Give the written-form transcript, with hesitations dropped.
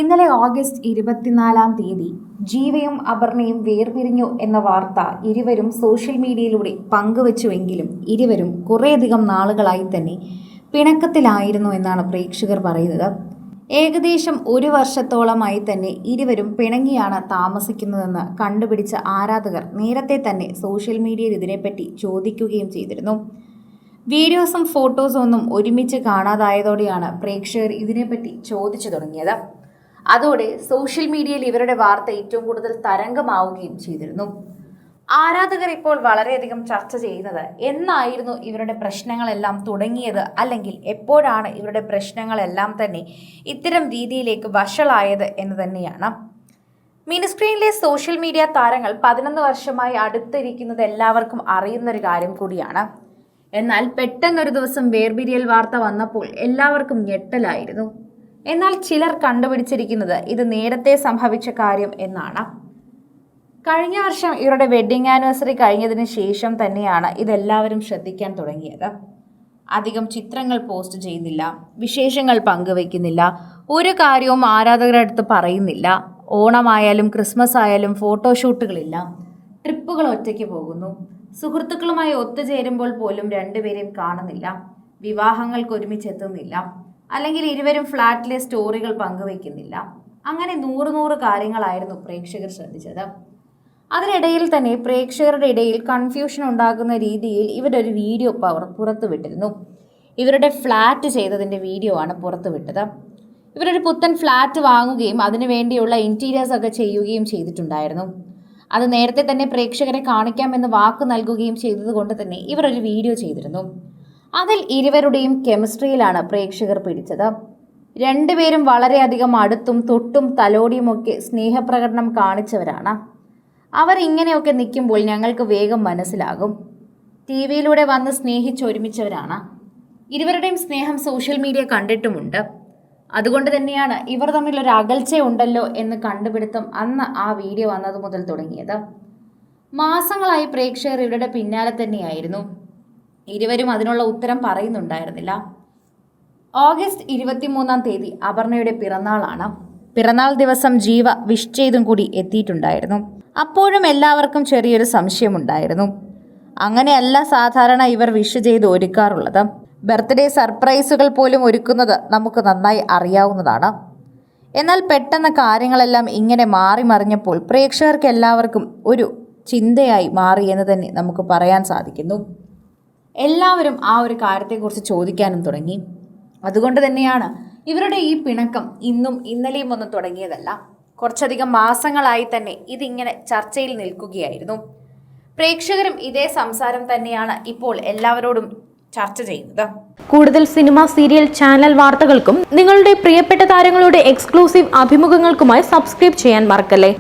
ഇന്നലെ ഓഗസ്റ്റ് 24-ാം തീയതി ജീവയും അപർണയും വേർപിരിഞ്ഞു എന്ന വാർത്ത ഇരുവരും സോഷ്യൽ മീഡിയയിലൂടെ പങ്കുവച്ചുവെങ്കിലും ഇരുവരും കുറേയധികം നാളുകളായി തന്നെ പിണക്കത്തിലായിരുന്നു എന്നാണ് പ്രേക്ഷകർ പറയുന്നത്. ഏകദേശം ഒരു വർഷത്തോളമായി തന്നെ ഇരുവരും പിണങ്ങിയാണ് താമസിക്കുന്നതെന്ന് കണ്ടുപിടിച്ച ആരാധകർ നേരത്തെ തന്നെ സോഷ്യൽ മീഡിയയിൽ ഇതിനെപ്പറ്റി ചോദിക്കുകയും ചെയ്തിരുന്നു. വീഡിയോസും ഫോട്ടോസും ഒന്നും ഒരുമിച്ച് കാണാതായതോടെയാണ് പ്രേക്ഷകർ ഇതിനെപ്പറ്റി ചോദിച്ചു തുടങ്ങിയത്. അതോടെ സോഷ്യൽ മീഡിയയിൽ ഇവരുടെ വാർത്ത ഏറ്റവും കൂടുതൽ തരംഗമാവുകയും ചെയ്തിരുന്നു. ആരാധകർ ഇപ്പോൾ വളരെയധികം ചർച്ച ചെയ്യുന്നത് എന്നായിരുന്നു ഇവരുടെ പ്രശ്നങ്ങളെല്ലാം തുടങ്ങിയത്, അല്ലെങ്കിൽ എപ്പോഴാണ് ഇവരുടെ പ്രശ്നങ്ങളെല്ലാം തന്നെ ഇത്തരം രീതിയിലേക്ക് വഷളായത് എന്ന് തന്നെയാണ്. മിനിസ്ക്രീനിലെ സോഷ്യൽ മീഡിയ താരങ്ങൾ 11 വർഷമായി അടുത്തിരിക്കുന്നത് എല്ലാവർക്കും അറിയുന്നൊരു കാര്യം കൂടിയാണ്. എന്നാൽ പെട്ടെന്നൊരു ദിവസം വേർപിരിയൽ വാർത്ത വന്നപ്പോൾ എല്ലാവർക്കും ഞെട്ടലായിരുന്നു. എന്നാൽ ചിലർ കണ്ടുപിടിച്ചിരിക്കുന്നത് ഇത് നേരത്തെ സംഭവിച്ച കാര്യം എന്നാണ്. കഴിഞ്ഞ വർഷം ഇവരുടെ വെഡ്ഡിംഗ് ആനിവേഴ്സറി കഴിഞ്ഞതിന് ശേഷം തന്നെയാണ് ഇതെല്ലാവരും ശ്രദ്ധിക്കാൻ തുടങ്ങിയത്. അധികം ചിത്രങ്ങൾ പോസ്റ്റ് ചെയ്യുന്നില്ല, വിശേഷങ്ങൾ പങ്കുവയ്ക്കുന്നില്ല, ഒരു കാര്യവും ആരാധകരുടെ അടുത്ത് പറയുന്നില്ല. ഓണമായാലും ക്രിസ്മസ് ആയാലും ഫോട്ടോഷൂട്ടുകളില്ല, ട്രിപ്പുകൾ ഒറ്റയ്ക്ക് പോകുന്നു, സുഹൃത്തുക്കളുമായി ഒത്തുചേരുമ്പോൾ പോലും രണ്ടുപേരെയും കാണുന്നില്ല, വിവാഹങ്ങൾക്ക് ഒരുമിച്ചെത്തുന്നില്ല, അല്ലെങ്കിൽ ഇരുവരും ഫ്ലാറ്റിലെ സ്റ്റോറികൾ പങ്കുവയ്ക്കുന്നില്ല. അങ്ങനെ നൂറ് കാര്യങ്ങളായിരുന്നു പ്രേക്ഷകർ ശ്രദ്ധിച്ചത്. അതിനിടയിൽ തന്നെ പ്രേക്ഷകരുടെ ഇടയിൽ കൺഫ്യൂഷൻ ഉണ്ടാകുന്ന രീതിയിൽ ഇവരൊരു വീഡിയോ പുറത്തുവിട്ടിരുന്നു. ഇവരുടെ ഫ്ലാറ്റ് ചെയ്തതിൻ്റെ വീഡിയോ ആണ് പുറത്തുവിട്ടത്. ഇവരൊരു പുത്തൻ ഫ്ലാറ്റ് വാങ്ങുകയും അതിനു വേണ്ടിയുള്ള ഇൻറ്റീരിയേഴ്സ് ഒക്കെ ചെയ്യുകയും ചെയ്തിട്ടുണ്ടായിരുന്നു. അത് നേരത്തെ തന്നെ പ്രേക്ഷകരെ കാണിക്കാമെന്ന് വാക്ക് നൽകുകയും ചെയ്തതുകൊണ്ട് തന്നെ ഇവരൊരു വീഡിയോ ചെയ്തിരുന്നു. അതിൽ ഇരുവരുടെയും കെമിസ്ട്രിയിലാണ് പ്രേക്ഷകർ പിടിച്ചത്. രണ്ടുപേരും വളരെയധികം അടുത്തും തൊട്ടും തലോടിയുമൊക്കെ സ്നേഹപ്രകടനം കാണിച്ചവരാണ്. അവർ ഇങ്ങനെയൊക്കെ നിൽക്കുമ്പോൾ ഞങ്ങൾക്ക് വേഗം മനസ്സിലാകും. TV-യിലൂടെ വന്ന് സ്നേഹിച്ചൊരുമിച്ചവരാണ്. ഇരുവരുടെയും സ്നേഹം സോഷ്യൽ മീഡിയ കണ്ടിട്ടുമുണ്ട്. അതുകൊണ്ട് തന്നെയാണ് ഇവർ തമ്മിലൊരു അകൽച്ചയുണ്ടല്ലോ എന്ന് കണ്ടുപിടുത്തം അന്ന് ആ വീഡിയോ വന്നത് മുതൽ തുടങ്ങിയത്. മാസങ്ങളായി പ്രേക്ഷകർ ഇവരുടെ പിന്നാലെ തന്നെയായിരുന്നു. ഇരുവരും അതിനുള്ള ഉത്തരം പറയുന്നുണ്ടായിരുന്നില്ല. ഓഗസ്റ്റ് 23-ാം തീയതി അപർണയുടെ പിറന്നാളാണ്. പിറന്നാൾ ദിവസം ജീവ വിഷ് ചെയ്തും കൂടി എത്തിയിട്ടുണ്ടായിരുന്നു. അപ്പോഴും എല്ലാവർക്കും ചെറിയൊരു സംശയമുണ്ടായിരുന്നു. അങ്ങനെയല്ല സാധാരണ ഇവർ വിഷ് ചെയ്ത് ഒരുക്കാറുള്ളത്. ബർത്ത്ഡേ സർപ്രൈസുകൾ പോലും ഒരുക്കുന്നത് നമുക്ക് നന്നായി അറിയാവുന്നതാണ്. എന്നാൽ പെട്ടെന്ന് കാര്യങ്ങളെല്ലാം ഇങ്ങനെ മാറി മറിഞ്ഞപ്പോൾ പ്രേക്ഷകർക്ക് എല്ലാവർക്കും ഒരു ചിന്തയായി മാറി എന്ന് തന്നെ നമുക്ക് പറയാൻ സാധിക്കുന്നു. എല്ലാവരും ആ ഒരു കാര്യത്തെക്കുറിച്ച് ചോദിക്കാനും തുടങ്ങി. അതുകൊണ്ട് തന്നെയാണ് ഇവരുടെ ഈ പിണക്കം ഇന്നും ഇന്നലെയും ഒന്നും തുടങ്ങിയതല്ല. കുറച്ചധികം മാസങ്ങളായി തന്നെ ഇതിങ്ങനെ ചർച്ചയിൽ നിൽക്കുകയായിരുന്നു. പ്രേക്ഷകരും ഇതേ സംസാരം തന്നെയാണ് ഇപ്പോൾ എല്ലാവരോടും ചർച്ച ചെയ്യുന്നത്. കൂടുതൽ സിനിമ, സീരിയൽ, ചാനൽ വാർത്തകൾക്കും നിങ്ങളുടെ പ്രിയപ്പെട്ട താരങ്ങളുടെ എക്സ്ക്ലൂസീവ് അഭിമുഖങ്ങൾക്കുമായി സബ്സ്ക്രൈബ് ചെയ്യാൻ മറക്കല്ലേ.